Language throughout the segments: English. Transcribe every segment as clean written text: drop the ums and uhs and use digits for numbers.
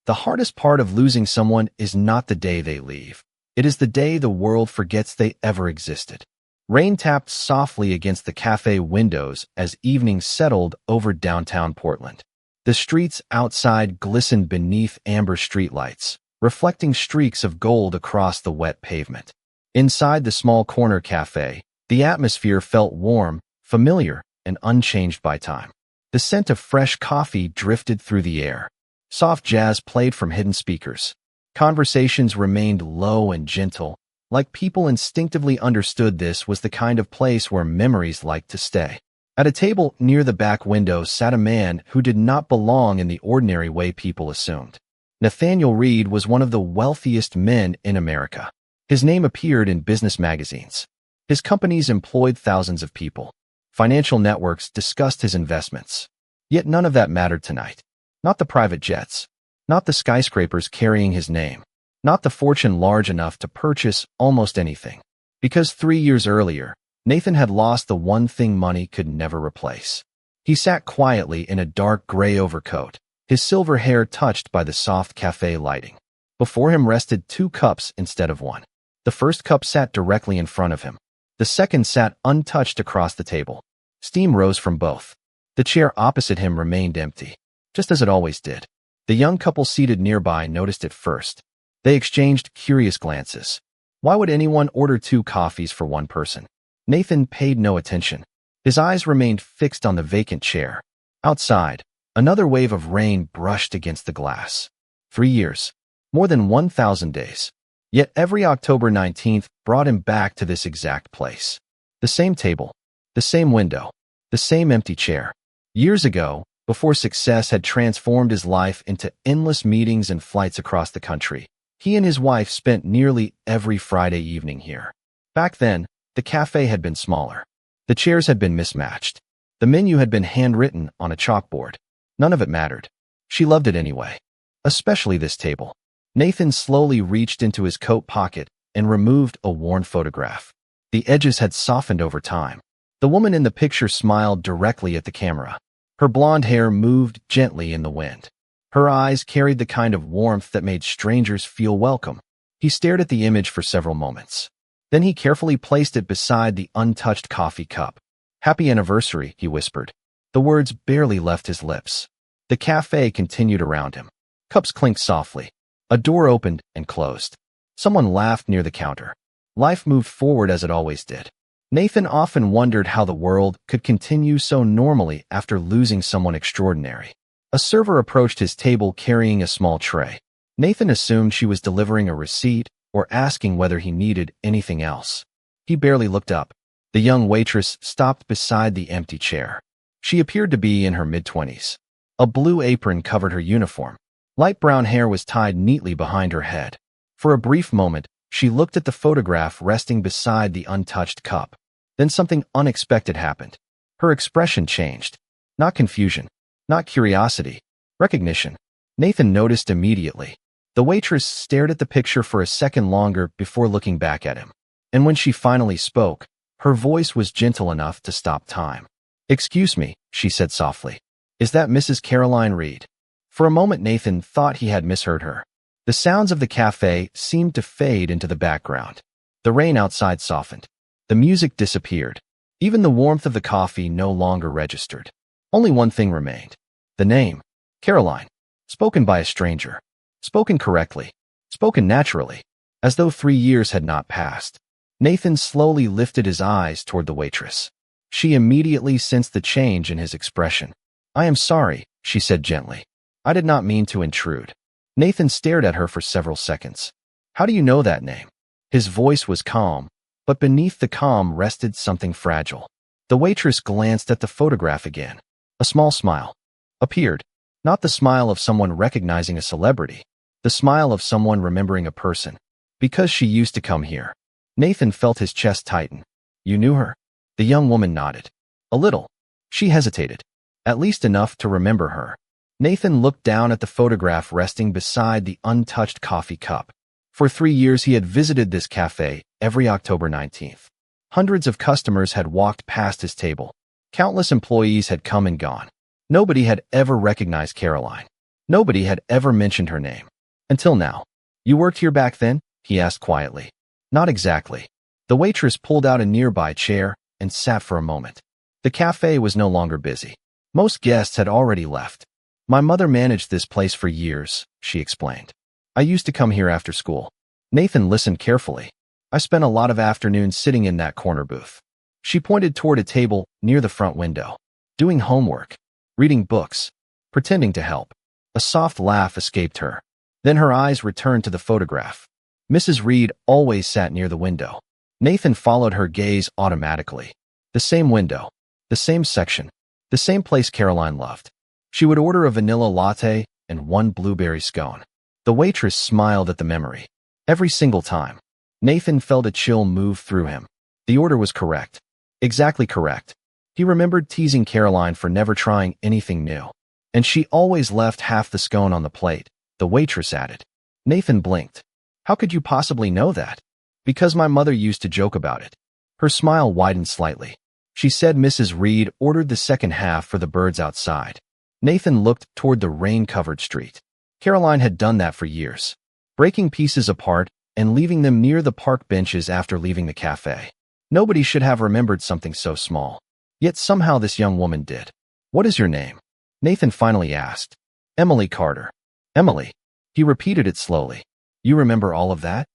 The hardest part of losing someone is not the day they leave. It is the day the world forgets they ever existed. Rain tapped softly against the cafe windows as evening settled over downtown Portland. The streets outside glistened beneath amber streetlights, reflecting streaks of gold across the wet pavement. Inside the small corner cafe, the atmosphere felt warm, familiar, and unchanged by time. The scent of fresh coffee drifted through the air. Soft jazz played from hidden speakers. Conversations remained low and gentle, like people instinctively understood this was the kind of place where memories liked to stay. At a table near the back window sat a man who did not belong in the ordinary way people assumed. Nathaniel Reed was one of the wealthiest men in America. His name appeared in business magazines. His companies employed thousands of people. Financial networks discussed his investments. Yet none of that mattered tonight. Not the private jets. Not the skyscrapers carrying his name. Not the fortune large enough to purchase almost anything. Because 3 years earlier, Nathan had lost the one thing money could never replace. He sat quietly in a dark gray overcoat, his silver hair touched by the soft cafe lighting. Before him rested 2 cups instead of 1. The first cup sat directly in front of him. The second sat untouched across the table. Steam rose from both. The chair opposite him remained empty, just as it always did. The young couple seated nearby noticed it first. They exchanged curious glances. Why would anyone order 2 coffees for one person? Nathan paid no attention. His eyes remained fixed on the vacant chair. Outside, another wave of rain brushed against the glass. 3 years. More than 1,000 days. Yet every October 19th brought him back to this exact place. The same table. The same window. The same empty chair. Years ago, before success had transformed his life into endless meetings and flights across the country, he and his wife spent nearly every Friday evening here. Back then, the cafe had been smaller. The chairs had been mismatched. The menu had been handwritten on a chalkboard. None of it mattered. She loved it anyway. Especially this table. Nathan slowly reached into his coat pocket and removed a worn photograph. The edges had softened over time. The woman in the picture smiled directly at the camera. Her blonde hair moved gently in the wind. Her eyes carried the kind of warmth that made strangers feel welcome. He stared at the image for several moments. Then he carefully placed it beside the untouched coffee cup. "Happy anniversary," he whispered. The words barely left his lips. The cafe continued around him. Cups clinked softly. A door opened and closed. Someone laughed near the counter. Life moved forward as it always did. Nathan often wondered how the world could continue so normally after losing someone extraordinary. A server approached his table carrying a small tray. Nathan assumed she was delivering a receipt or asking whether he needed anything else. He barely looked up. The young waitress stopped beside the empty chair. She appeared to be in her mid-20s. A blue apron covered her uniform. Light brown hair was tied neatly behind her head. For a brief moment, she looked at the photograph resting beside the untouched cup. Then something unexpected happened. Her expression changed. Not confusion. Not curiosity. Recognition. Nathan noticed immediately. The waitress stared at the picture for a second longer before looking back at him. And when she finally spoke, her voice was gentle enough to stop time. "Excuse me," she said softly. "Is that Mrs. Caroline Reed?" For a moment Nathan thought he had misheard her. The sounds of the cafe seemed to fade into the background. The rain outside softened. The music disappeared. Even the warmth of the coffee no longer registered. Only one thing remained. The name. Caroline. Spoken by a stranger. Spoken correctly. Spoken naturally. As though 3 years had not passed. Nathan slowly lifted his eyes toward the waitress. She immediately sensed the change in his expression. "I am sorry," she said gently. "I did not mean to intrude." Nathan stared at her for several seconds. "How do you know that name?" His voice was calm, but beneath the calm rested something fragile. The waitress glanced at the photograph again. A small smile appeared. Not the smile of someone recognizing a celebrity. The smile of someone remembering a person. "Because she used to come here." Nathan felt his chest tighten. "You knew her?" The young woman nodded. "A little." She hesitated. "At least enough to remember her." Nathan looked down at the photograph resting beside the untouched coffee cup. For 3 years he had visited this cafe every October 19th. Hundreds of customers had walked past his table. Countless employees had come and gone. Nobody had ever recognized Caroline. Nobody had ever mentioned her name. Until now. You worked here back then? He asked quietly. Not exactly. The waitress pulled out a nearby chair and sat for a moment. The cafe was no longer busy. Most guests had already left. My mother managed this place for years, she explained. I used to come here after school. Nathan listened carefully. I spent a lot of afternoons sitting in that corner booth. She pointed toward a table near the front window. Doing homework. Reading books. Pretending to help. A soft laugh escaped her. Then her eyes returned to the photograph. Mrs. Reed always sat near the window. Nathan followed her gaze automatically. The same window. The same section. The same place Caroline loved. She would order a vanilla latte and one blueberry scone. The waitress smiled at the memory. Every single time. Nathan felt a chill move through him. The order was correct. Exactly correct. He remembered teasing Caroline for never trying anything new. And she always left half the scone on the plate, the waitress added. Nathan blinked. How could you possibly know that? Because my mother used to joke about it. Her smile widened slightly. She said Mrs. Reed ordered the second half for the birds outside. Nathan looked toward the rain-covered street. Caroline had done that for years, breaking pieces apart and leaving them near the park benches after leaving the cafe. Nobody should have remembered something so small. Yet somehow this young woman did. What is your name? Nathan finally asked. Emily Carter. Emily. He repeated it slowly. You remember all of that?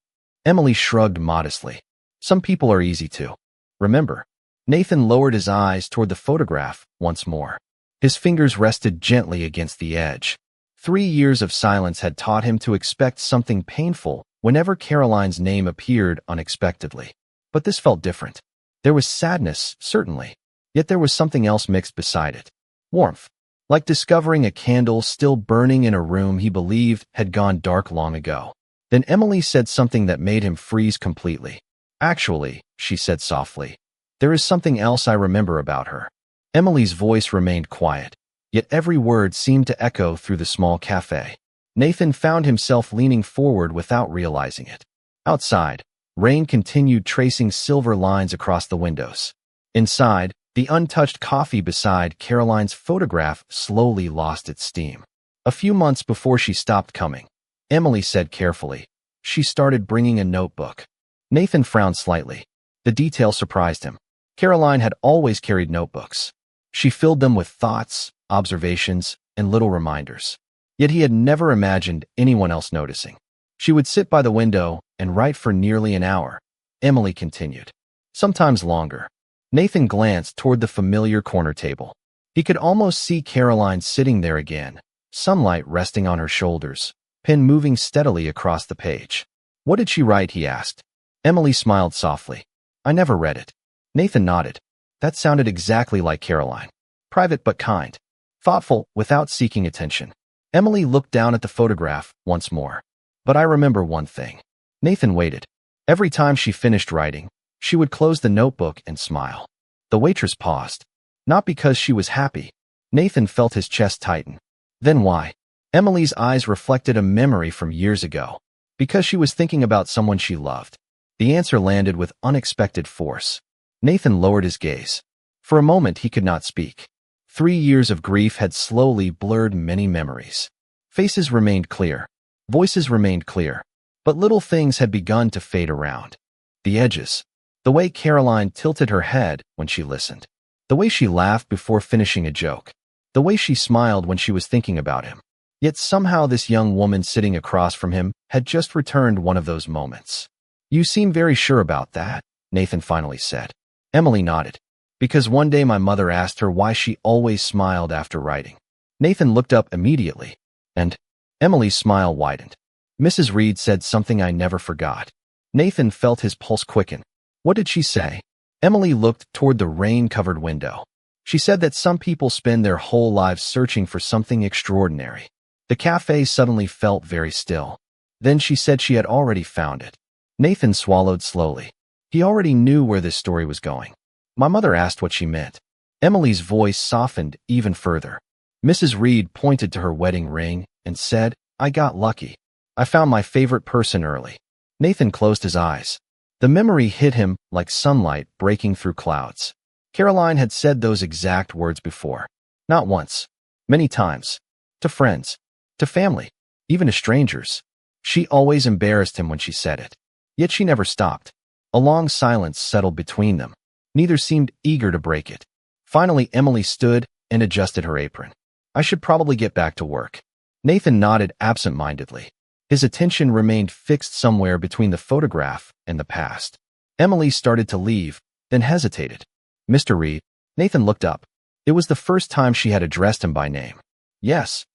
Emily shrugged modestly. Some people are easy to remember. Nathan lowered his eyes toward the photograph once more. His fingers rested gently against the edge. 3 years of silence had taught him to expect something painful whenever Caroline's name appeared unexpectedly. But this felt different. There was sadness, certainly, yet there was something else mixed beside it. Warmth. Like discovering a candle still burning in a room he believed had gone dark long ago. Then Emily said something that made him freeze completely. Actually, she said softly, there is something else I remember about her. Emily's voice remained quiet, yet every word seemed to echo through the small cafe. Nathan found himself leaning forward without realizing it. Outside, rain continued tracing silver lines across the windows. Inside, the untouched coffee beside Caroline's photograph slowly lost its steam. A few months before she stopped coming, Emily said carefully, she started bringing a notebook. Nathan frowned slightly. The detail surprised him. Caroline had always carried notebooks. She filled them with thoughts, observations, and little reminders. Yet he had never imagined anyone else noticing. She would sit by the window and write for nearly an hour. Emily continued. Sometimes longer. Nathan glanced toward the familiar corner table. He could almost see Caroline sitting there again, sunlight resting on her shoulders, pen moving steadily across the page. What did she write? He asked. Emily smiled softly. I never read it. Nathan nodded. That sounded exactly like Caroline. Private but kind. Thoughtful, without seeking attention. Emily looked down at the photograph once more. But I remember one thing. Nathan waited. Every time she finished writing, she would close the notebook and smile. The waitress paused. Not because she was happy. Nathan felt his chest tighten. Then why? Emily's eyes reflected a memory from years ago. Because she was thinking about someone she loved. The answer landed with unexpected force. Nathan lowered his gaze. For a moment he could not speak. 3 years of grief had slowly blurred many memories. Faces remained clear. Voices remained clear. But little things had begun to fade around. The edges. The way Caroline tilted her head when she listened. The way she laughed before finishing a joke. The way she smiled when she was thinking about him. Yet somehow this young woman sitting across from him had just returned one of those moments. You seem very sure about that, Nathan finally said. Emily nodded. Because one day my mother asked her why she always smiled after writing. Nathan looked up immediately. And Emily's smile widened. Mrs. Reed said something I never forgot. Nathan felt his pulse quicken. What did she say? Emily looked toward the rain-covered window. She said that some people spend their whole lives searching for something extraordinary. The cafe suddenly felt very still. Then she said she had already found it. Nathan swallowed slowly. He already knew where this story was going. My mother asked what she meant. Emily's voice softened even further. Mrs. Reed pointed to her wedding ring and said, I got lucky. I found my favorite person early. Nathan closed his eyes. The memory hit him like sunlight breaking through clouds. Caroline had said those exact words before. Not once. Many times. To friends. to family, even to strangers. She always embarrassed him when she said it. Yet she never stopped. A long silence settled between them. Neither seemed eager to break it. Finally, Emily stood and adjusted her apron. I should probably get back to work. Nathan nodded absent-mindedly. His attention remained fixed somewhere between the photograph and the past. Emily started to leave, then hesitated. Mr. Reed. Nathan looked up. It was the first time she had addressed him by name. Yes.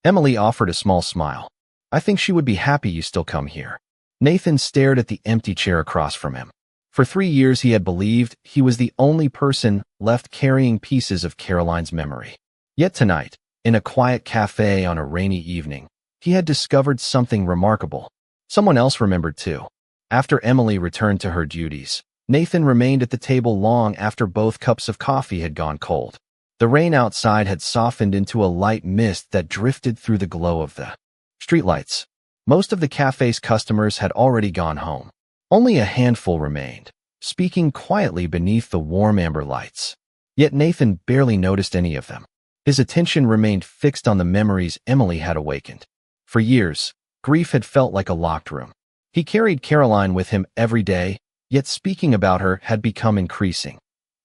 Emily offered a small smile. I think she would be happy you still come here. Nathan stared at the empty chair across from him. For 3 years he had believed he was the only person left carrying pieces of Caroline's memory. Yet tonight, in a quiet cafe on a rainy evening, he had discovered something remarkable. Someone else remembered too. After Emily returned to her duties, Nathan remained at the table long after both cups of coffee had gone cold. The rain outside had softened into a light mist that drifted through the glow of the streetlights. Most of the cafe's customers had already gone home. Only a handful remained, speaking quietly beneath the warm amber lights. Yet Nathan barely noticed any of them. His attention remained fixed on the memories Emily had awakened. For years, grief had felt like a locked room. He carried Caroline with him every day, yet speaking about her had become increasing.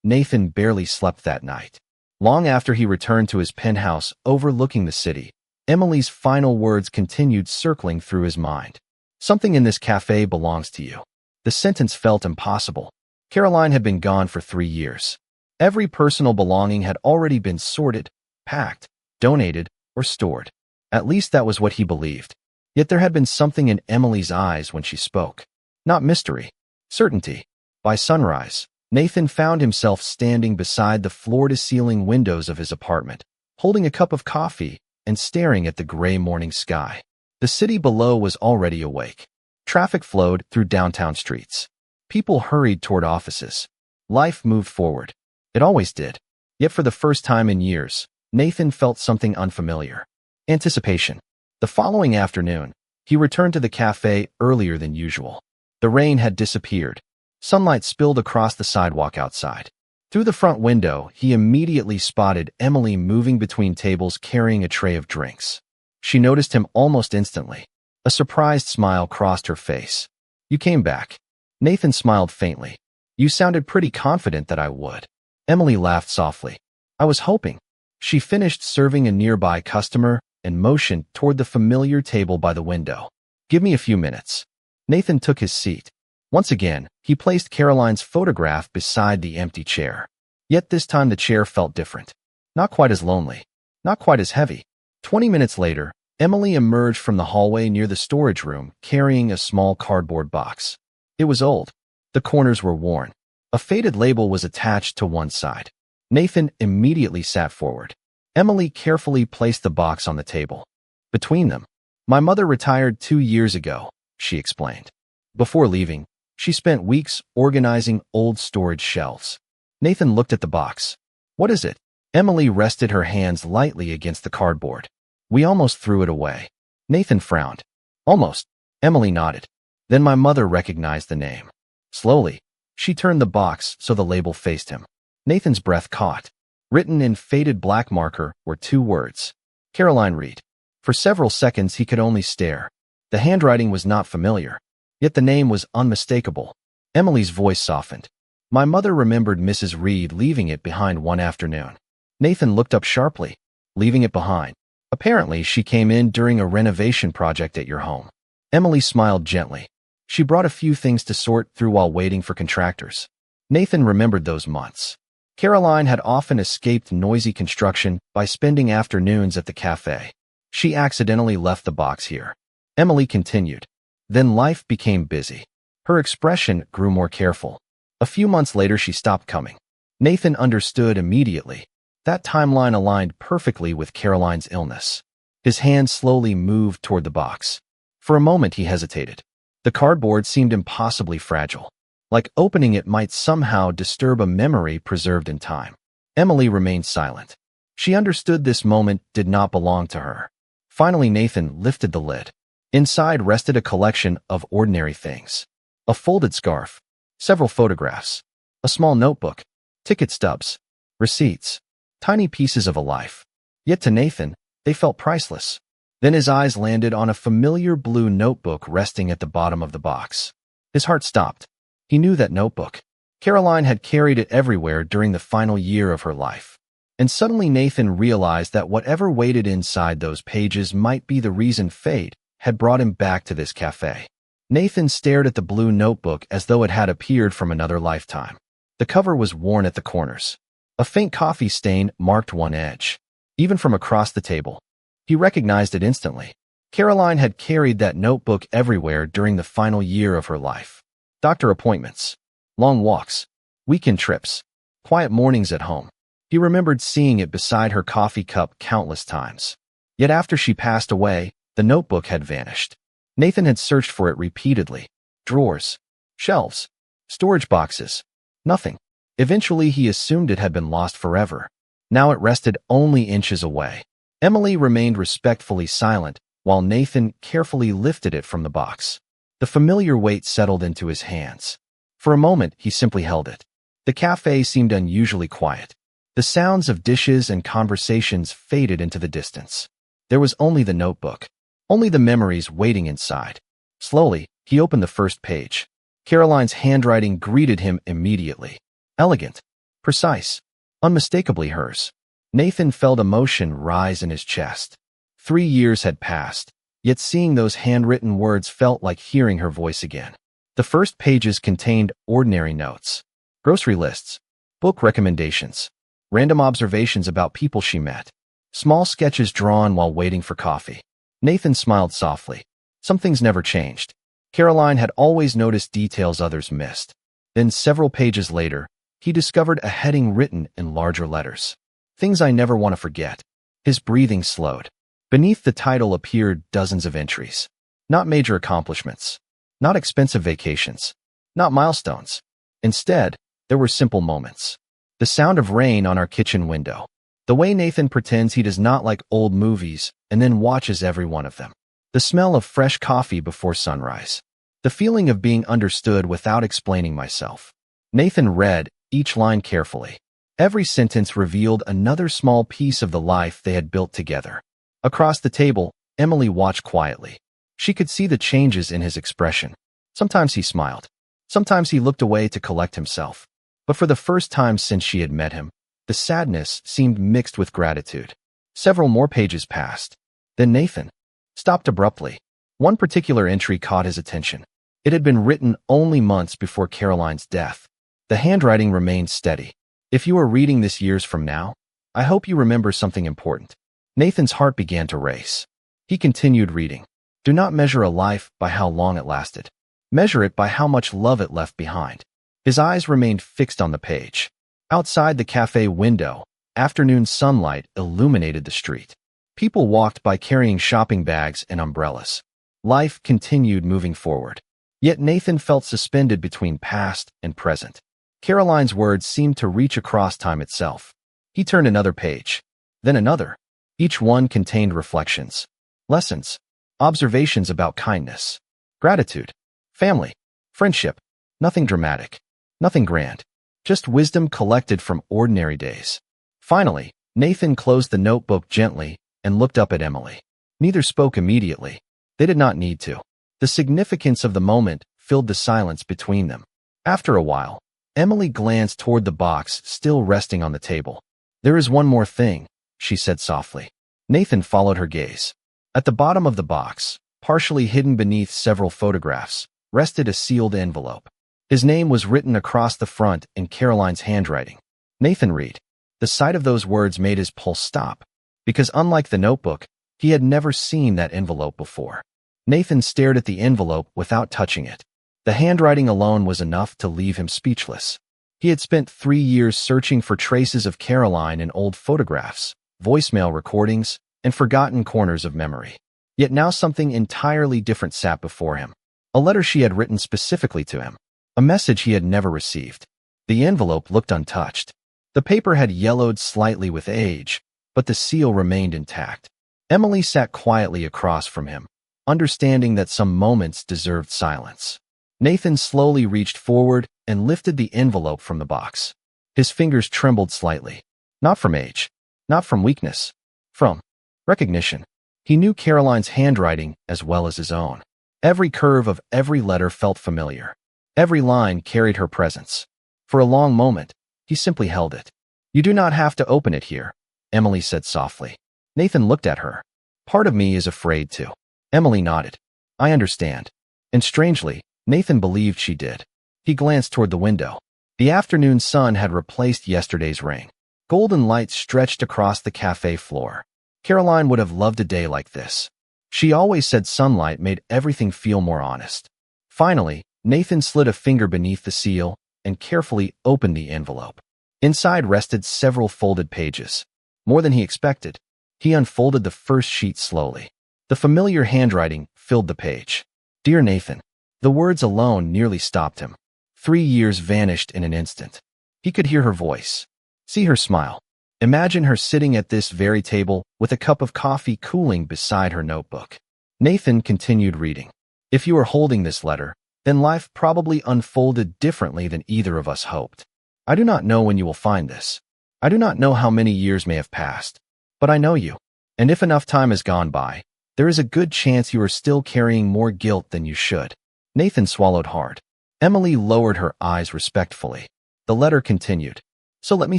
Nathan barely slept that night. Long after he returned to his penthouse overlooking the city, Emily's final words continued circling through his mind. Something in this cafe belongs to you. The sentence felt impossible. Caroline had been gone for 3 years. Every personal belonging had already been sorted, packed, donated, or stored. At least that was what he believed. Yet there had been something in Emily's eyes when she spoke. Not mystery. Certainty. By sunrise, Nathan found himself standing beside the floor-to-ceiling windows of his apartment, holding a cup of coffee and staring at the gray morning sky. The city below was already awake. Traffic flowed through downtown streets. People hurried toward offices. Life moved forward. It always did. Yet for the first time in years, Nathan felt something unfamiliar. Anticipation. The following afternoon, he returned to the cafe earlier than usual. The rain had disappeared. Sunlight spilled across the sidewalk outside. Through the front window, he immediately spotted Emily moving between tables carrying a tray of drinks. She noticed him almost instantly. A surprised smile crossed her face. You came back. Nathan smiled faintly. You sounded pretty confident that I would. Emily laughed softly. I was hoping. She finished serving a nearby customer and motioned toward the familiar table by the window. Give me a few minutes. Nathan took his seat. Once again, he placed Caroline's photograph beside the empty chair. Yet this time the chair felt different. Not quite as lonely. Not quite as heavy. 20 minutes later, Emily emerged from the hallway near the storage room, carrying a small cardboard box. It was old. The corners were worn. A faded label was attached to one side. Nathan immediately sat forward. Emily carefully placed the box on the table. Between them, my mother retired 2 years ago, she explained. Before leaving, she spent weeks organizing old storage shelves. Nathan looked at the box. What is it? Emily rested her hands lightly against the cardboard. We almost threw it away. Nathan frowned. Almost. Emily nodded. Then my mother recognized the name. Slowly, she turned the box so the label faced him. Nathan's breath caught. Written in faded black marker were 2 words. Caroline Reed. For several seconds he could only stare. The handwriting was not familiar. Yet the name was unmistakable. Emily's voice softened. My mother remembered Mrs. Reed leaving it behind one afternoon. Nathan looked up sharply. Leaving it behind. Apparently, she came in during a renovation project at your home. Emily smiled gently. She brought a few things to sort through while waiting for contractors. Nathan remembered those months. Caroline had often escaped noisy construction by spending afternoons at the cafe. She accidentally left the box here. Emily continued. Then life became busy. Her expression grew more careful. A few months later, she stopped coming. Nathan understood immediately. That timeline aligned perfectly with Caroline's illness. His hand slowly moved toward the box. For a moment, he hesitated. The cardboard seemed impossibly fragile. Like opening it might somehow disturb a memory preserved in time. Emily remained silent. She understood this moment did not belong to her. Finally, Nathan lifted the lid. Inside rested a collection of ordinary things. A folded scarf, several photographs, a small notebook, ticket stubs, receipts, tiny pieces of a life. Yet to Nathan, they felt priceless. Then his eyes landed on a familiar blue notebook resting at the bottom of the box. His heart stopped. He knew that notebook. Caroline had carried it everywhere during the final year of her life. And suddenly Nathan realized that whatever waited inside those pages might be the reason fate had brought him back to this cafe. Nathan stared at the blue notebook as though it had appeared from another lifetime. The cover was worn at the corners. A faint coffee stain marked one edge. Even from across the table, he recognized it instantly. Caroline had carried that notebook everywhere during the final year of her life. Doctor appointments, long walks, weekend trips, quiet mornings at home. He remembered seeing it beside her coffee cup countless times. Yet after she passed away, the notebook had vanished. Nathan had searched for it repeatedly. Drawers, shelves, storage boxes. Nothing. Eventually he assumed it had been lost forever. Now it rested only inches away. Emily remained respectfully silent, while Nathan carefully lifted it from the box. The familiar weight settled into his hands. For a moment, he simply held it. The cafe seemed unusually quiet. The sounds of dishes and conversations faded into the distance. There was only the notebook, only the memories waiting inside. Slowly, he opened the first page. Caroline's handwriting greeted him immediately. Elegant, precise, unmistakably hers. Nathan felt emotion rise in his chest. 3 years had passed, yet seeing those handwritten words felt like hearing her voice again. The first pages contained ordinary notes, grocery lists, book recommendations, random observations about people she met, small sketches drawn while waiting for coffee. Nathan smiled softly. Some things never changed. Caroline had always noticed details others missed. Then several pages later, he discovered a heading written in larger letters. Things I never want to forget. His breathing slowed. Beneath the title appeared dozens of entries. Not major accomplishments. Not expensive vacations. Not milestones. Instead, there were simple moments. The sound of rain on our kitchen window. The way Nathan pretends he does not like old movies and then watches every one of them. The smell of fresh coffee before sunrise. The feeling of being understood without explaining myself. Nathan read each line carefully. Every sentence revealed another small piece of the life they had built together. Across the table, Emily watched quietly. She could see the changes in his expression. Sometimes he smiled. Sometimes he looked away to collect himself. But for the first time since she had met him, the sadness seemed mixed with gratitude. Several more pages passed. Then Nathan stopped abruptly. One particular entry caught his attention. It had been written only months before Caroline's death. The handwriting remained steady. If you are reading this years from now, I hope you remember something important. Nathan's heart began to race. He continued reading. Do not measure a life by how long it lasted. Measure it by how much love it left behind. His eyes remained fixed on the page. Outside the cafe window, afternoon sunlight illuminated the street. People walked by carrying shopping bags and umbrellas. Life continued moving forward. Yet Nathan felt suspended between past and present. Caroline's words seemed to reach across time itself. He turned another page, then another. Each one contained reflections, lessons, observations about kindness, gratitude, family, friendship. Nothing dramatic, nothing grand, just wisdom collected from ordinary days. Finally, Nathan closed the notebook gently and looked up at Emily. Neither spoke immediately. They did not need to. The significance of the moment filled the silence between them. After a while, Emily glanced toward the box still resting on the table. There is one more thing, she said softly. Nathan followed her gaze. At the bottom of the box, partially hidden beneath several photographs, rested a sealed envelope. His name was written across the front in Caroline's handwriting. Nathan Reed. The sight of those words made his pulse stop, because unlike the notebook, he had never seen that envelope before. Nathan stared at the envelope without touching it. The handwriting alone was enough to leave him speechless. He had spent 3 years searching for traces of Caroline in old photographs, voicemail recordings, and forgotten corners of memory. Yet now something entirely different sat before him. A letter she had written specifically to him. A message he had never received. The envelope looked untouched. The paper had yellowed slightly with age, but the seal remained intact. Emily sat quietly across from him, understanding that some moments deserved silence. Nathan slowly reached forward and lifted the envelope from the box. His fingers trembled slightly. Not from age, not from weakness, from recognition. He knew Caroline's handwriting as well as his own. Every curve of every letter felt familiar. Every line carried her presence. For a long moment, he simply held it. "You do not have to open it here," Emily said softly. Nathan looked at her. "Part of me is afraid to." Emily nodded. "I understand." And strangely, Nathan believed she did. He glanced toward the window. The afternoon sun had replaced yesterday's rain. Golden light stretched across the cafe floor. Caroline would have loved a day like this. She always said sunlight made everything feel more honest. Finally, Nathan slid a finger beneath the seal and carefully opened the envelope. Inside rested several folded pages. More than he expected. He unfolded the first sheet slowly. The familiar handwriting filled the page. "Dear Nathan." The words alone nearly stopped him. 3 years vanished in an instant. He could hear her voice, see her smile. Imagine her sitting at this very table with a cup of coffee cooling beside her notebook. Nathan continued reading. "If you are holding this letter, then life probably unfolded differently than either of us hoped. I do not know when you will find this. I do not know how many years may have passed. But I know you. And if enough time has gone by, there is a good chance you are still carrying more guilt than you should." Nathan swallowed hard. Emily lowered her eyes respectfully. The letter continued. "So let me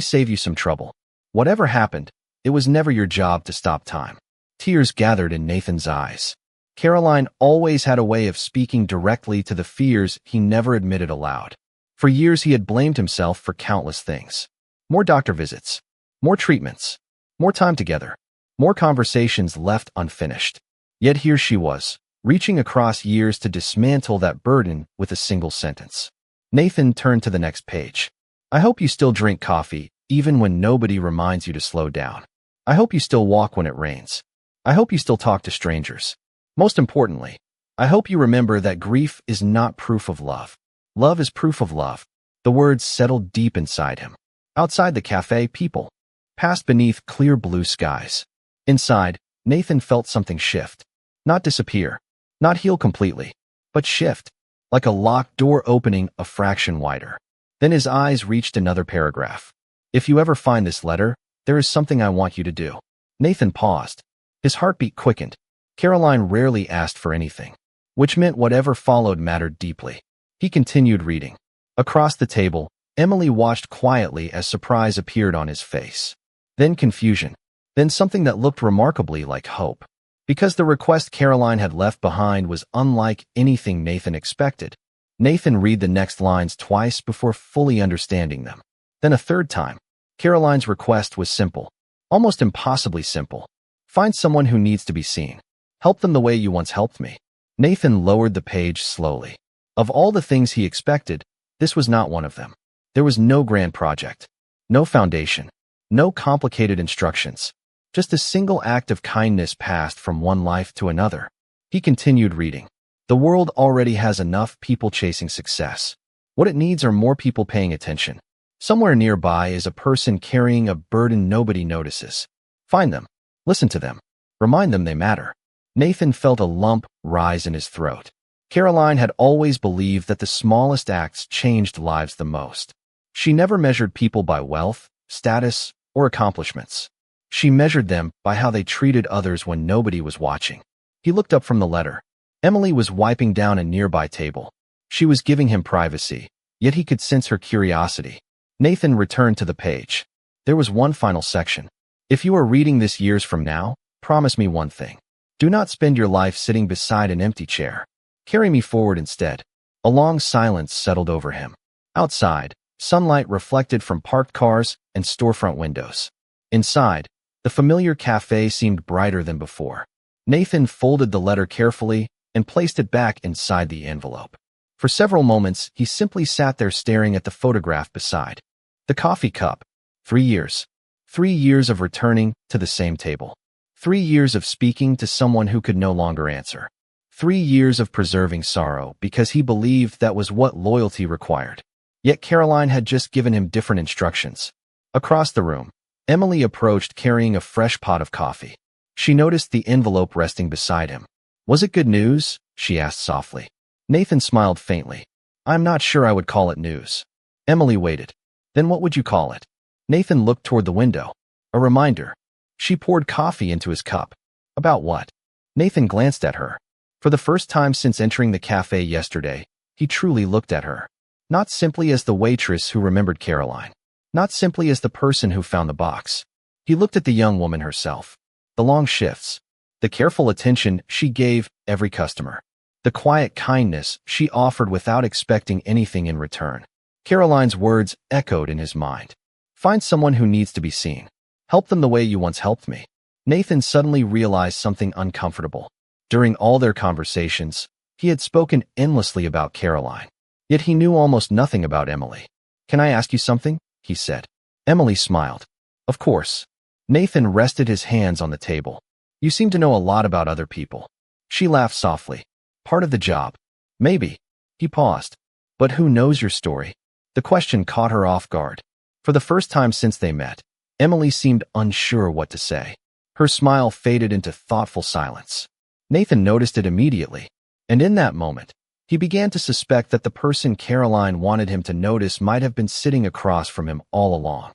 save you some trouble. Whatever happened, it was never your job to stop time." Tears gathered in Nathan's eyes. Caroline always had a way of speaking directly to the fears he never admitted aloud. For years he had blamed himself for countless things. More doctor visits, more treatments, more time together, more conversations left unfinished. Yet here she was, reaching across years to dismantle that burden with a single sentence. Nathan turned to the next page. "I hope you still drink coffee, even when nobody reminds you to slow down. I hope you still walk when it rains. I hope you still talk to strangers. Most importantly, I hope you remember that grief is not proof of love. Love is proof of love." The words settled deep inside him. Outside the cafe, people passed beneath clear blue skies. Inside, Nathan felt something shift. Not disappear, not heal completely, but shift, like a locked door opening a fraction wider. Then his eyes reached another paragraph. "If you ever find this letter, there is something I want you to do." Nathan paused. His heartbeat quickened. Caroline rarely asked for anything, which meant whatever followed mattered deeply. He continued reading. Across the table, Emily watched quietly as surprise appeared on his face. Then confusion. Then something that looked remarkably like hope. Because the request Caroline had left behind was unlike anything Nathan expected. Nathan read the next lines twice before fully understanding them. Then a third time. Caroline's request was simple, almost impossibly simple. "Find someone who needs to be seen. Help them the way you once helped me." Nathan lowered the page slowly. Of all the things he expected, this was not one of them. There was no grand project, no foundation, no complicated instructions. Just a single act of kindness passed from one life to another. He continued reading. "The world already has enough people chasing success. What it needs are more people paying attention. Somewhere nearby is a person carrying a burden nobody notices. Find them. Listen to them. Remind them they matter." Nathan felt a lump rise in his throat. Caroline had always believed that the smallest acts changed lives the most. She never measured people by wealth, status, or accomplishments. She measured them by how they treated others when nobody was watching. He looked up from the letter. Emily was wiping down a nearby table. She was giving him privacy, yet he could sense her curiosity. Nathan returned to the page. There was one final section. "If you are reading this years from now, promise me one thing. Do not spend your life sitting beside an empty chair. Carry me forward instead." A long silence settled over him. Outside, sunlight reflected from parked cars and storefront windows. Inside, the familiar cafe seemed brighter than before. Nathan folded the letter carefully and placed it back inside the envelope. For several moments, he simply sat there staring at the photograph beside. The coffee cup. 3 years. 3 years of returning to the same table. 3 years of speaking to someone who could no longer answer. 3 years of preserving sorrow because he believed that was what loyalty required. Yet Caroline had just given him different instructions. Across the room, Emily approached carrying a fresh pot of coffee. She noticed the envelope resting beside him. "Was it good news?" she asked softly. Nathan smiled faintly. "I'm not sure I would call it news." Emily waited. "Then what would you call it?" Nathan looked toward the window. "A reminder." She poured coffee into his cup. "About what?" Nathan glanced at her. For the first time since entering the cafe yesterday, he truly looked at her. Not simply as the waitress who remembered Caroline. Not simply as the person who found the box. He looked at the young woman herself. The long shifts. The careful attention she gave every customer. The quiet kindness she offered without expecting anything in return. Caroline's words echoed in his mind. Find someone who needs to be seen. Help them the way you once helped me. Nathan suddenly realized something uncomfortable. During all their conversations, he had spoken endlessly about Caroline. Yet he knew almost nothing about Emily. Can I ask you something? He said. Emily smiled. Of course. Nathan rested his hands on the table. You seem to know a lot about other people. She laughed softly. Part of the job. Maybe. He paused. But who knows your story? The question caught her off guard. For the first time since they met, Emily seemed unsure what to say. Her smile faded into thoughtful silence. Nathan noticed it immediately, and in that moment, he began to suspect that the person Caroline wanted him to notice might have been sitting across from him all along.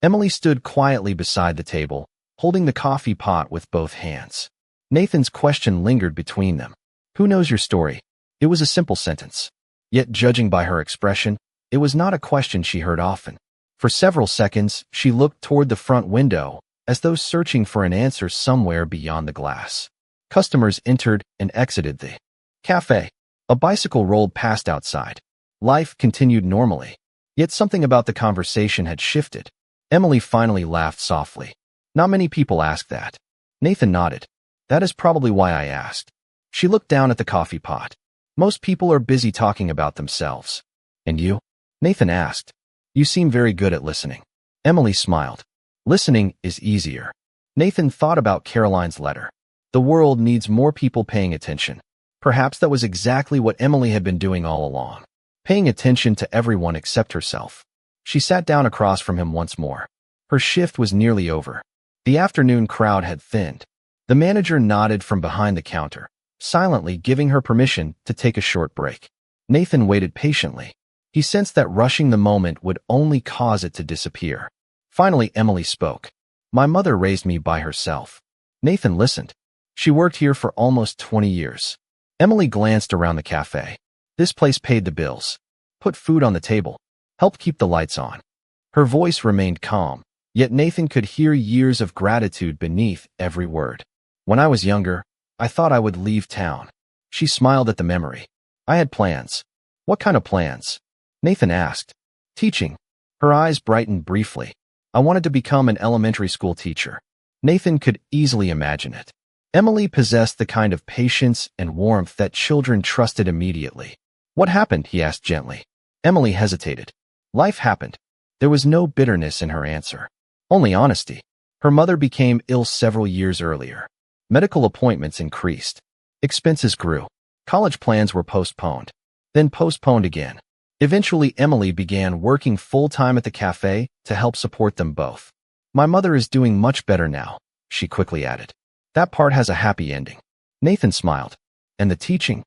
Emily stood quietly beside the table, holding the coffee pot with both hands. Nathan's question lingered between them. Who knows your story? It was a simple sentence. Yet, judging by her expression, it was not a question she heard often. For several seconds, she looked toward the front window, as though searching for an answer somewhere beyond the glass. Customers entered and exited the cafe. A bicycle rolled past outside. Life continued normally. Yet something about the conversation had shifted. Emily finally laughed softly. Not many people ask that. Nathan nodded. That is probably why I asked. She looked down at the coffee pot. Most people are busy talking about themselves. And you? Nathan asked. You seem very good at listening. Emily smiled. Listening is easier. Nathan thought about Caroline's letter. The world needs more people paying attention. Perhaps that was exactly what Emily had been doing all along. Paying attention to everyone except herself. She sat down across from him once more. Her shift was nearly over. The afternoon crowd had thinned. The manager nodded from behind the counter, silently giving her permission to take a short break. Nathan waited patiently. He sensed that rushing the moment would only cause it to disappear. Finally, Emily spoke. My mother raised me by herself. Nathan listened. She worked here for almost 20 years. Emily glanced around the cafe. This place paid the bills, put food on the table, helped keep the lights on. Her voice remained calm, yet Nathan could hear years of gratitude beneath every word. When I was younger, I thought I would leave town. She smiled at the memory. I had plans. What kind of plans? Nathan asked. Teaching. Her eyes brightened briefly. I wanted to become an elementary school teacher. Nathan could easily imagine it. Emily possessed the kind of patience and warmth that children trusted immediately. What happened? He asked gently. Emily hesitated. Life happened. There was no bitterness in her answer. Only honesty. Her mother became ill several years earlier. Medical appointments increased. Expenses grew. College plans were postponed. Then postponed again. Eventually, Emily began working full-time at the cafe to help support them both. My mother is doing much better now, she quickly added. That part has a happy ending. Nathan smiled. And the teaching?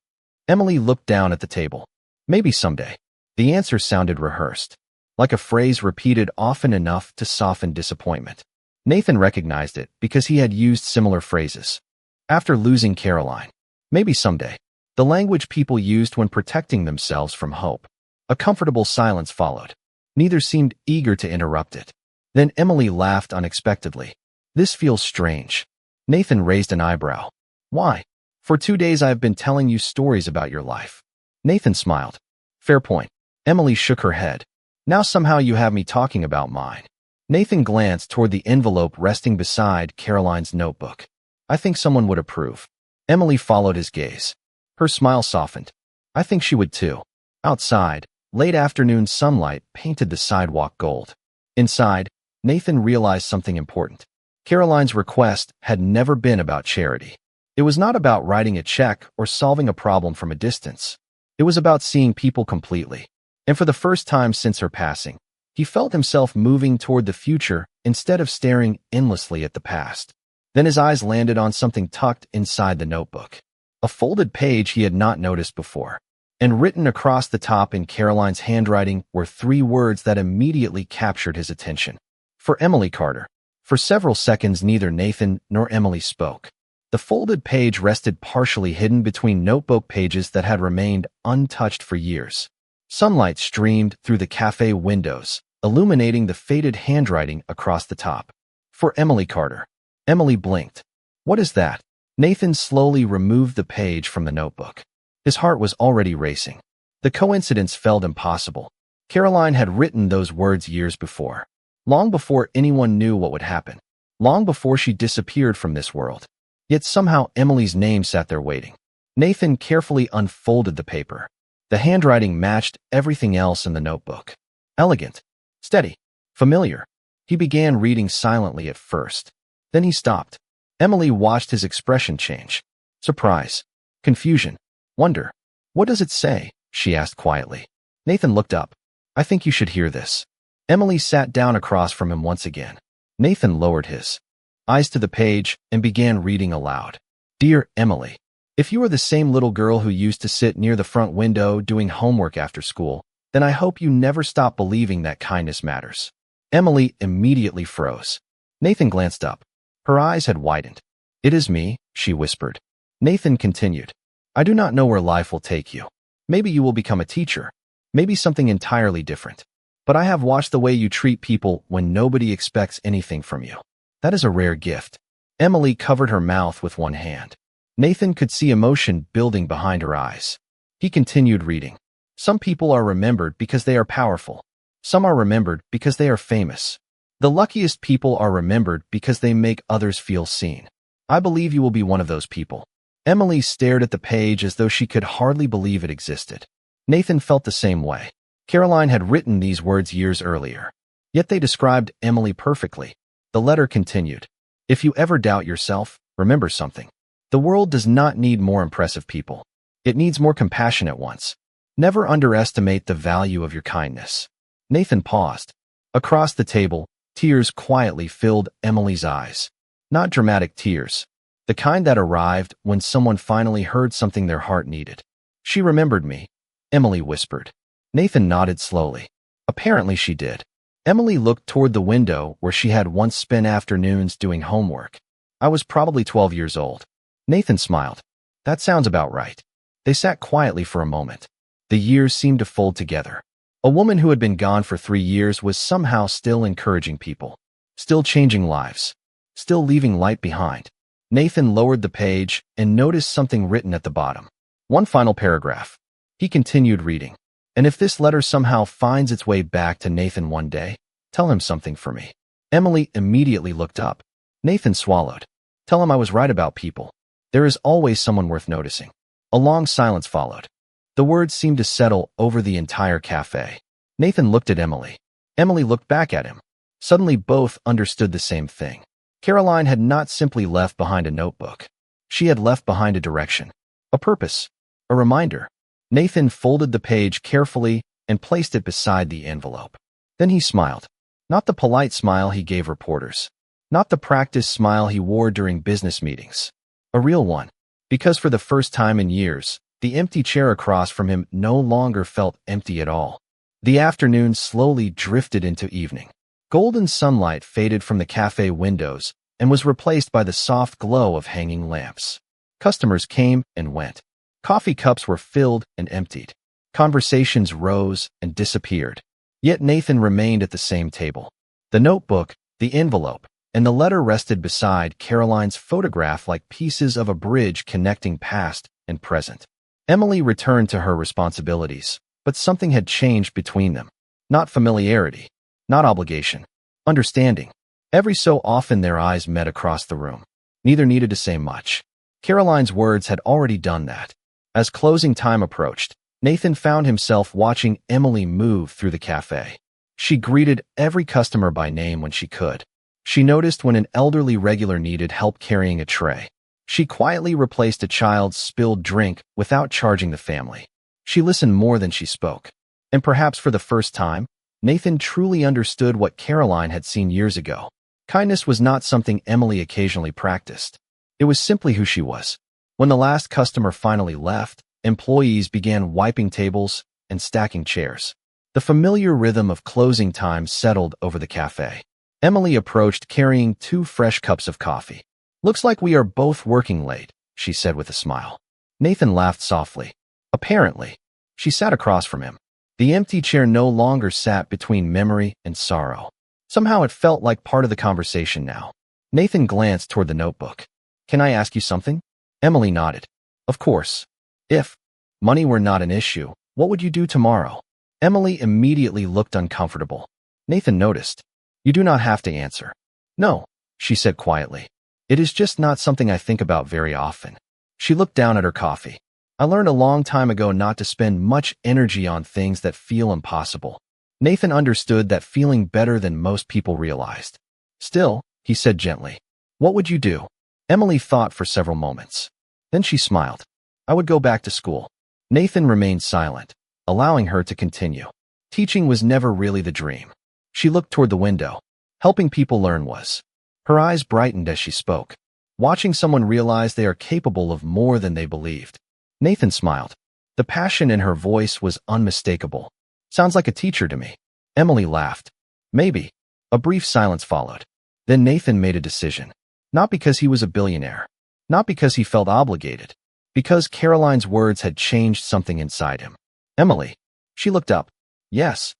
Emily looked down at the table. Maybe someday. The answer sounded rehearsed, like a phrase repeated often enough to soften disappointment. Nathan recognized it because he had used similar phrases. After losing Caroline. Maybe someday. The language people used when protecting themselves from hope. A comfortable silence followed. Neither seemed eager to interrupt it. Then Emily laughed unexpectedly. This feels strange. Nathan raised an eyebrow. Why? For 2 days I have been telling you stories about your life. Nathan smiled. Fair point. Emily shook her head. Now somehow you have me talking about mine. Nathan glanced toward the envelope resting beside Caroline's notebook. I think someone would approve. Emily followed his gaze. Her smile softened. I think she would too. Outside, late afternoon sunlight painted the sidewalk gold. Inside, Nathan realized something important. Caroline's request had never been about charity. It was not about writing a check or solving a problem from a distance. It was about seeing people completely. And for the first time since her passing, he felt himself moving toward the future instead of staring endlessly at the past. Then his eyes landed on something tucked inside the notebook. A folded page he had not noticed before. And written across the top in Caroline's handwriting were 3 words that immediately captured his attention. For Emily Carter. For several seconds neither Nathan nor Emily spoke. The folded page rested partially hidden between notebook pages that had remained untouched for years. Sunlight streamed through the cafe windows, illuminating the faded handwriting across the top. For Emily Carter. Emily blinked. What is that? Nathan slowly removed the page from the notebook. His heart was already racing. The coincidence felt impossible. Caroline had written those words years before. Long before anyone knew what would happen. Long before she disappeared from this world. Yet somehow Emily's name sat there waiting. Nathan carefully unfolded the paper. The handwriting matched everything else in the notebook. Elegant. Steady. Familiar. He began reading silently at first. Then he stopped. Emily watched his expression change. Surprise. Confusion. Wonder. What does it say? She asked quietly. Nathan looked up. I think you should hear this. Emily sat down across from him once again. Nathan lowered his eyes to the page and began reading aloud. Dear Emily, if you are the same little girl who used to sit near the front window doing homework after school, then I hope you never stop believing that kindness matters. Emily immediately froze. Nathan glanced up. Her eyes had widened. It is me, she whispered. Nathan continued. I do not know where life will take you. Maybe you will become a teacher. Maybe something entirely different. But I have watched the way you treat people when nobody expects anything from you. That is a rare gift. Emily covered her mouth with one hand. Nathan could see emotion building behind her eyes. He continued reading. Some people are remembered because they are powerful. Some are remembered because they are famous. The luckiest people are remembered because they make others feel seen. I believe you will be one of those people. Emily stared at the page as though she could hardly believe it existed. Nathan felt the same way. Caroline had written these words years earlier. Yet they described Emily perfectly. The letter continued. If you ever doubt yourself, remember something. The world does not need more impressive people. It needs more compassionate ones. Never underestimate the value of your kindness. Nathan paused. Across the table, tears quietly filled Emily's eyes. Not dramatic tears. The kind that arrived when someone finally heard something their heart needed. She remembered me, Emily whispered. Nathan nodded slowly. Apparently she did. Emily looked toward the window where she had once spent afternoons doing homework. I was probably 12 years old. Nathan smiled. That sounds about right. They sat quietly for a moment. The years seemed to fold together. A woman who had been gone for 3 years was somehow still encouraging people. Still changing lives. Still leaving light behind. Nathan lowered the page and noticed something written at the bottom. One final paragraph. He continued reading. And if this letter somehow finds its way back to Nathan one day, tell him something for me. Emily immediately looked up. Nathan swallowed. Tell him I was right about people. There is always someone worth noticing. A long silence followed. The words seemed to settle over the entire cafe. Nathan looked at Emily. Emily looked back at him. Suddenly both understood the same thing. Caroline had not simply left behind a notebook. She had left behind a direction. A purpose. A reminder. Nathan folded the page carefully and placed it beside the envelope. Then he smiled. Not the polite smile he gave reporters. Not the practiced smile he wore during business meetings. A real one. Because for the first time in years, the empty chair across from him no longer felt empty at all. The afternoon slowly drifted into evening. Golden sunlight faded from the cafe windows and was replaced by the soft glow of hanging lamps. Customers came and went. Coffee cups were filled and emptied. Conversations rose and disappeared. Yet Nathan remained at the same table. The notebook, the envelope, and the letter rested beside Caroline's photograph like pieces of a bridge connecting past and present. Emily returned to her responsibilities, but something had changed between them. Not familiarity, not obligation, understanding. Every so often their eyes met across the room. Neither needed to say much. Caroline's words had already done that. As closing time approached, Nathan found himself watching Emily move through the cafe. She greeted every customer by name when she could. She noticed when an elderly regular needed help carrying a tray. She quietly replaced a child's spilled drink without charging the family. She listened more than she spoke. And perhaps for the first time, Nathan truly understood what Caroline had seen years ago. Kindness was not something Emily occasionally practiced. It was simply who she was. When the last customer finally left, employees began wiping tables and stacking chairs. The familiar rhythm of closing time settled over the cafe. Emily approached carrying 2 fresh cups of coffee. Looks like we are both working late, she said with a smile. Nathan laughed softly. Apparently. She sat across from him. The empty chair no longer sat between memory and sorrow. Somehow it felt like part of the conversation now. Nathan glanced toward the notebook. Can I ask you something? Emily nodded. Of course. If money were not an issue, what would you do tomorrow? Emily immediately looked uncomfortable. Nathan noticed. You do not have to answer. No, she said quietly. It is just not something I think about very often. She looked down at her coffee. I learned a long time ago not to spend much energy on things that feel impossible. Nathan understood that feeling better than most people realized. Still, he said gently, what would you do? Emily thought for several moments. Then she smiled. I would go back to school. Nathan remained silent, allowing her to continue. Teaching was never really the dream. She looked toward the window. Helping people learn was. Her eyes brightened as she spoke. Watching someone realize they are capable of more than they believed. Nathan smiled. The passion in her voice was unmistakable. Sounds like a teacher to me. Emily laughed. Maybe. A brief silence followed. Then Nathan made a decision. Not because he was a billionaire. Not because he felt obligated. Because Caroline's words had changed something inside him. Emily. She looked up. Yes.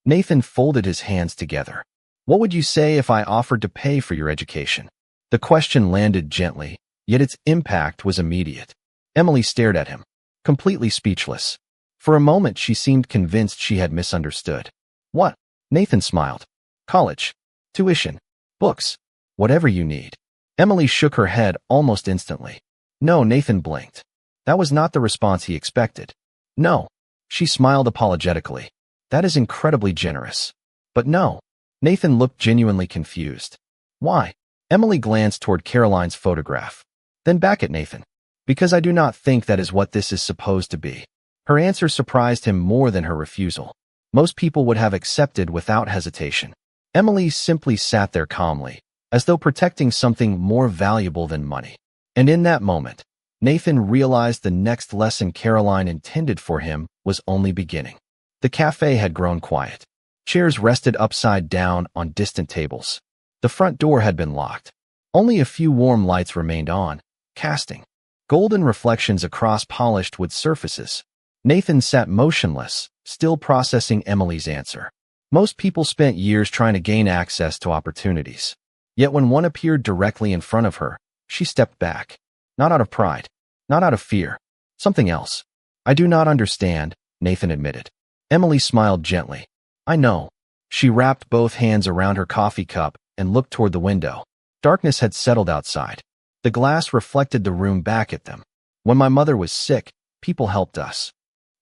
Nathan folded his hands together. What would you say if I offered to pay for your education? The question landed gently, yet its impact was immediate. Emily stared at him, completely speechless. For a moment she seemed convinced she had misunderstood. What? Nathan smiled. College. Tuition. Books. Whatever you need. Emily shook her head almost instantly. No, Nathan blinked. That was not the response he expected. No. She smiled apologetically. That is incredibly generous. But no. Nathan looked genuinely confused. Why? Emily glanced toward Caroline's photograph. Then back at Nathan. Because I do not think that is what this is supposed to be. Her answer surprised him more than her refusal. Most people would have accepted without hesitation. Emily simply sat there calmly, as though protecting something more valuable than money. And in that moment, Nathan realized the next lesson Caroline intended for him was only beginning. The cafe had grown quiet. Chairs rested upside down on distant tables. The front door had been locked. Only a few warm lights remained on, casting golden reflections across polished wood surfaces. Nathan sat motionless, still processing Emily's answer. Most people spent years trying to gain access to opportunities. Yet when one appeared directly in front of her, she stepped back. Not out of pride, not out of fear. Something else. I do not understand, Nathan admitted. Emily smiled gently. I know. She wrapped both hands around her coffee cup and looked toward the window. Darkness had settled outside. The glass reflected the room back at them. When my mother was sick, people helped us.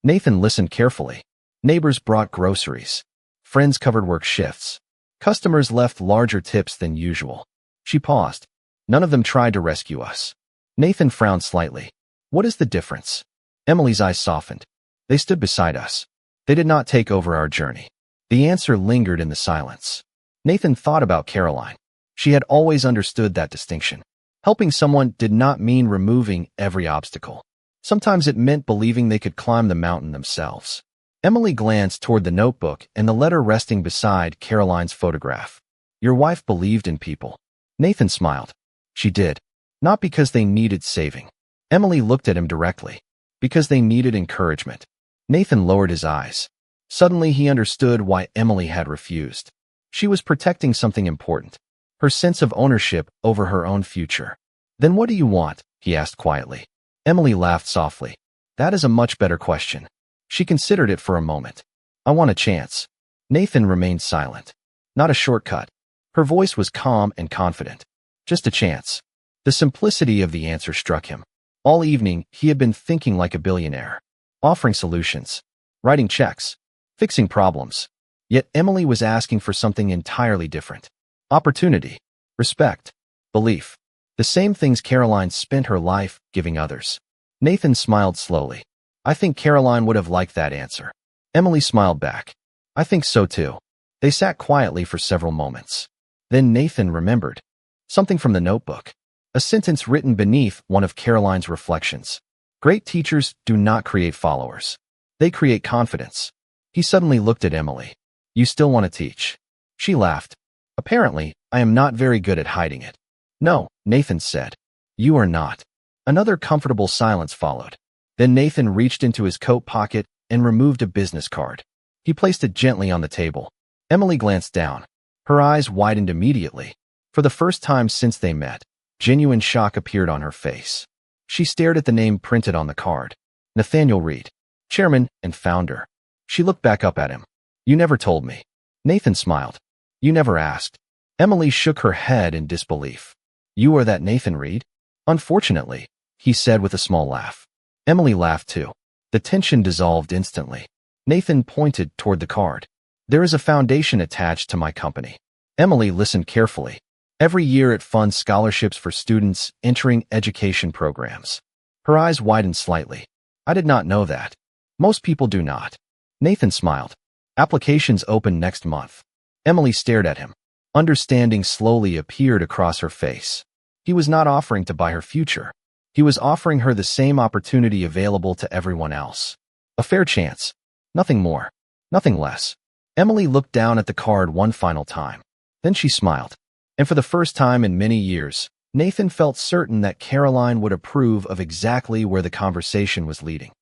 Nathan listened carefully. Neighbors brought groceries. Friends covered work shifts. Customers left larger tips than usual. She paused. None of them tried to rescue us. Nathan frowned slightly. What is the difference? Emily's eyes softened. They stood beside us. They did not take over our journey. The answer lingered in the silence. Nathan thought about Caroline. She had always understood that distinction. Helping someone did not mean removing every obstacle. Sometimes it meant believing they could climb the mountain themselves. Emily glanced toward the notebook and the letter resting beside Caroline's photograph. Your wife believed in people. Nathan smiled. She did. Not because they needed saving. Emily looked at him directly. Because they needed encouragement. Nathan lowered his eyes. Suddenly he understood why Emily had refused. She was protecting something important. Her sense of ownership over her own future. Then what do you want? He asked quietly. Emily laughed softly. That is a much better question. She considered it for a moment. I want a chance. Nathan remained silent. Not a shortcut. Her voice was calm and confident. Just a chance. The simplicity of the answer struck him. All evening, he had been thinking like a billionaire. Offering solutions. Writing checks. Fixing problems. Yet Emily was asking for something entirely different. Opportunity. Respect. Belief. The same things Caroline spent her life giving others. Nathan smiled slowly. I think Caroline would have liked that answer. Emily smiled back. I think so too. They sat quietly for several moments. Then Nathan remembered. Something from the notebook. A sentence written beneath one of Caroline's reflections. Great teachers do not create followers. They create confidence. He suddenly looked at Emily. You still want to teach? She laughed. Apparently, I am not very good at hiding it. No, Nathan said. You are not. Another comfortable silence followed. Then Nathan reached into his coat pocket and removed a business card. He placed it gently on the table. Emily glanced down. Her eyes widened immediately. For the first time since they met, genuine shock appeared on her face. She stared at the name printed on the card. Nathaniel Reed, chairman and founder. She looked back up at him. You never told me. Nathan smiled. You never asked. Emily shook her head in disbelief. You are that Nathan Reed? Unfortunately, he said with a small laugh. Emily laughed too. The tension dissolved instantly. Nathan pointed toward the card. There is a foundation attached to my company. Emily listened carefully. Every year it funds scholarships for students entering education programs. Her eyes widened slightly. I did not know that. Most people do not. Nathan smiled. Applications open next month. Emily stared at him. Understanding slowly appeared across her face. He was not offering to buy her future. He was offering her the same opportunity available to everyone else. A fair chance. Nothing more. Nothing less. Emily looked down at the card one final time. Then she smiled. And for the first time in many years, Nathan felt certain that Caroline would approve of exactly where the conversation was leading.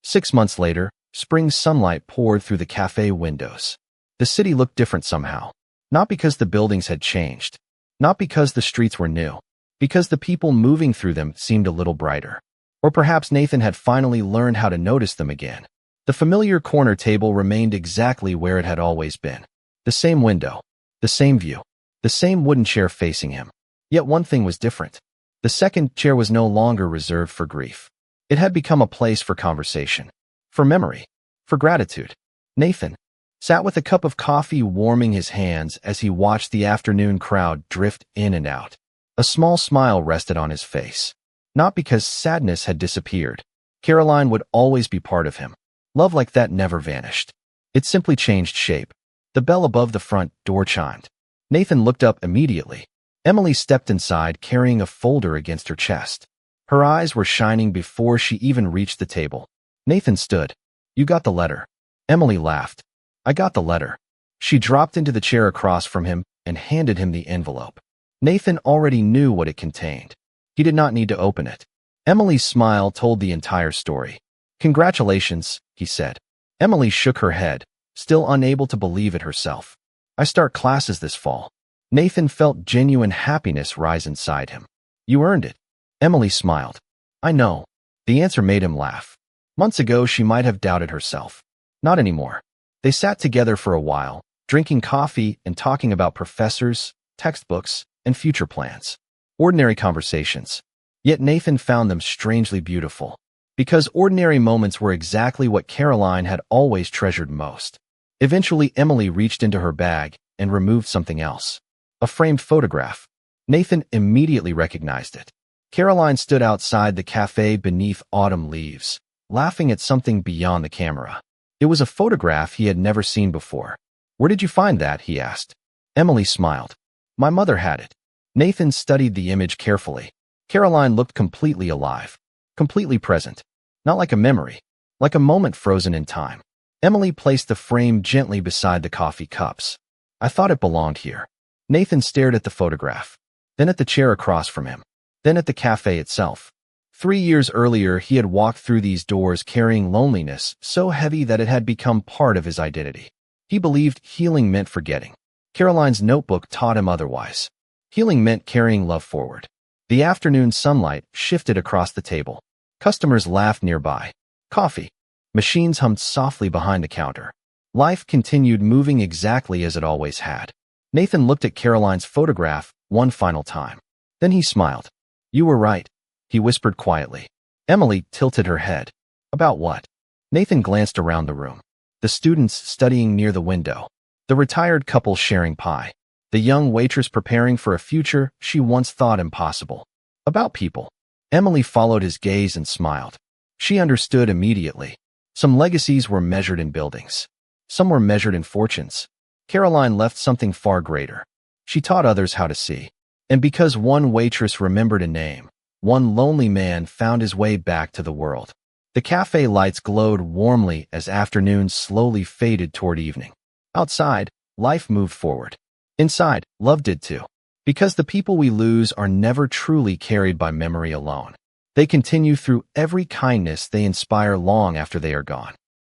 6 months later, spring sunlight poured through the cafe windows. The city looked different somehow. Not because the buildings had changed. Not because the streets were new. Because the people moving through them seemed a little brighter. Or perhaps Nathan had finally learned how to notice them again. The familiar corner table remained exactly where it had always been. The same window. The same view. The same wooden chair facing him. Yet one thing was different. The second chair was no longer reserved for grief. It had become a place for conversation. For memory. For gratitude. Nathan sat with a cup of coffee warming his hands as he watched the afternoon crowd drift in and out. A small smile rested on his face. Not because sadness had disappeared. Caroline would always be part of him. Love like that never vanished. It simply changed shape. The bell above the front door chimed. Nathan looked up immediately. Emily stepped inside carrying a folder against her chest. Her eyes were shining before she even reached the table. Nathan stood. You got the letter. Emily laughed. I got the letter. She dropped into the chair across from him and handed him the envelope. Nathan already knew what it contained. He did not need to open it. Emily's smile told the entire story. Congratulations, he said. Emily shook her head, still unable to believe it herself. I start classes this fall. Nathan felt genuine happiness rise inside him. You earned it. Emily smiled. I know. The answer made him laugh. Months ago, she might have doubted herself. Not anymore. They sat together for a while, drinking coffee and talking about professors, textbooks, and future plans. Ordinary conversations. Yet Nathan found them strangely beautiful. Because ordinary moments were exactly what Caroline had always treasured most. Eventually, Emily reached into her bag and removed something else. A framed photograph. Nathan immediately recognized it. Caroline stood outside the cafe beneath autumn leaves, laughing at something beyond the camera. It was a photograph he had never seen before. Where did you find that? He asked. Emily smiled. My mother had it. Nathan studied the image carefully. Caroline looked completely alive. Completely present. Not like a memory. Like a moment frozen in time. Emily placed the frame gently beside the coffee cups. I thought it belonged here. Nathan stared at the photograph. Then at the chair across from him. Then at the cafe itself. 3 years earlier, he had walked through these doors carrying loneliness so heavy that it had become part of his identity. He believed healing meant forgetting. Caroline's notebook taught him otherwise. Healing meant carrying love forward. The afternoon sunlight shifted across the table. Customers laughed nearby. Coffee. Machines hummed softly behind the counter. Life continued moving exactly as it always had. Nathan looked at Caroline's photograph one final time. Then he smiled. You were right, he whispered quietly. Emily tilted her head. About what? Nathan glanced around the room. The students studying near the window. The retired couple sharing pie. The young waitress preparing for a future she once thought impossible. About people. Emily followed his gaze and smiled. She understood immediately. Some legacies were measured in buildings. Some were measured in fortunes. Caroline left something far greater. She taught others how to see. And because one waitress remembered a name, one lonely man found his way back to the world. The cafe lights glowed warmly as afternoon slowly faded toward evening. Outside, life moved forward. Inside, love did too. Because the people we lose are never truly carried by memory alone. They continue through every kindness they inspire long after they are gone.